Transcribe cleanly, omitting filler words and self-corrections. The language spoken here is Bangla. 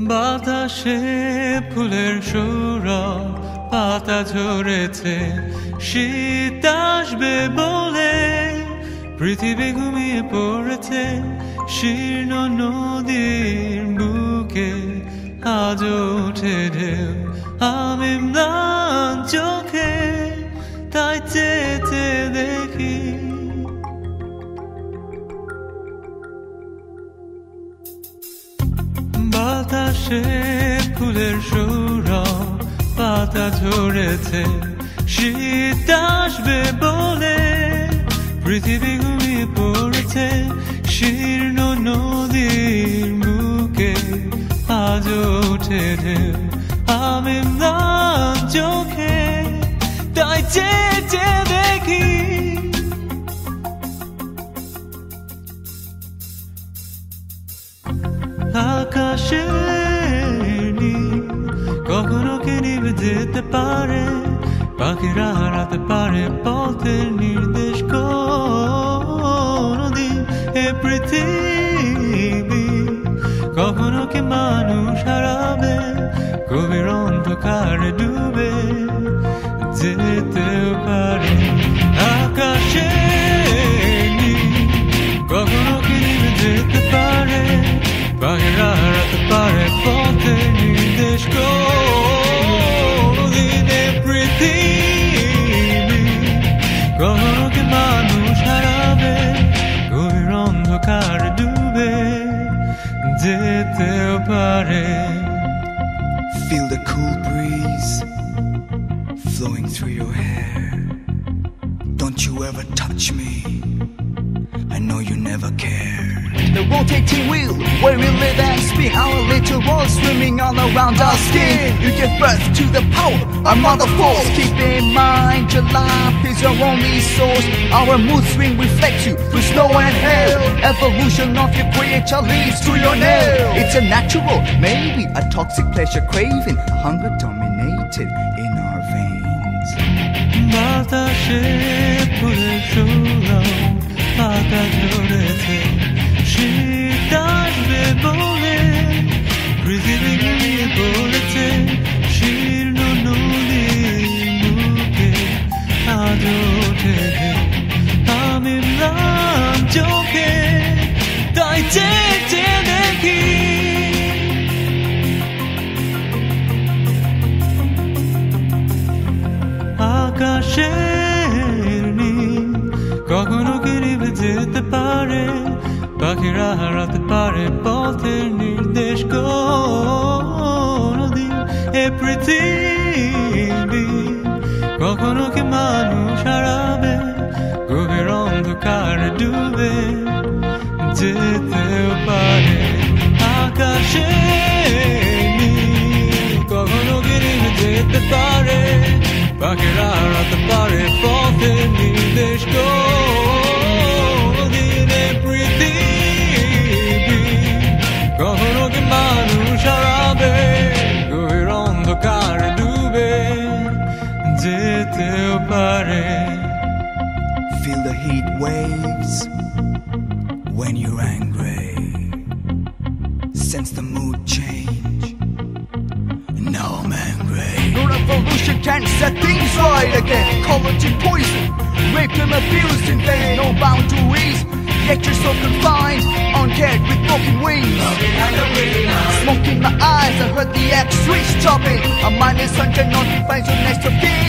বাতাসে ফুলের সৌরভ, পাতা ঝরেছে, শীত আসবে বলে পৃথিবী ঘুমিয়ে পড়েছে। শীর্ণ নদীর বুকে আজ ওঠে ঢেউ, আমি ম্লান চোখে তাই চেয়ে দেখি। বাতাসে ফুলের সৌরভ, পাতা ঝরেছে, শীত আসবে বলে পৃথিবী ঘুমিয়ে পড়েছে। শীর্ণ নদীর বুকে আজ ওঠে ঢেউ, আমি ম্লান চোখে তাই চেয়ে দেখি। আকাশের নীল কখনো কি নিভে যেতে পারে, পাখিরা হারাতে পারে পথের নির্দেশ কোনদিন। এ পৃথিবী কখনো কি মানুষ হারাবে, গভীর অন্ধকারে ডুবে যেতেও পারে। আকাশের নীল কখনো কি নিভে যেতে পারে, পাখিরা হারাতে পারে পথের নির্দেশ কোনদিন। এ পৃথিবী কখনো কি মানুষ হারাবে, গভীর অন্ধকারে ডুবে যেতেও পারে। Feel the cool breeze flowing through your hair. Don't you ever touch me, I know you never care. The rotating wheel where we live and spin, our little world swimming all around our skin. You give birth to the power, our mother force. Keep in mind your life is your only source. Our mood swing reflects you through snow and hail. Evolution of your creature leads to your nail. It's a natural, maybe a toxic pleasure craving, a hunger dominated in our veins. বাতাসে ফুলের সৌরভ, পাতা ঝরেছে, শীত আসবে বলে পৃথিবী ঘুমিয়ে পড়েছে। শীর্ণ নদীর বুকে আজ ওঠে ঢেউ, আমি ম্লান চোখে তাই চেয়ে দেখি। আকাশের নীল কখনো কি নিভে যেতে পারে, পাখিরা হারাতে পারে পথের নির্দেশ কোনদিন। এ পৃথিবী কখনো কি মানুষ হারাবে, গভীর অন্ধকারে ডুবে যেতেও পারে। আকাশের নীল কখনো কি নিভে যেতে পারে, পাখিরা হারাতে পারে পথের নির্দেশ কোনদিন। এ পৃথিবী কখনো কি মানুষ হারাবে, গভীর অন্ধকারে ডুবে যেতেও পারে। Feel the heat waves when you're angry. Sense the mood change. Now I'm angry. No revolution can set things right again. Ecology poison, rape and abuse in vain. No boundaries, yet you're so confined, uncared with broken wings. Smoke in my eyes, I heard the X-rays chopping. A mindless hunter notifies your next of kin.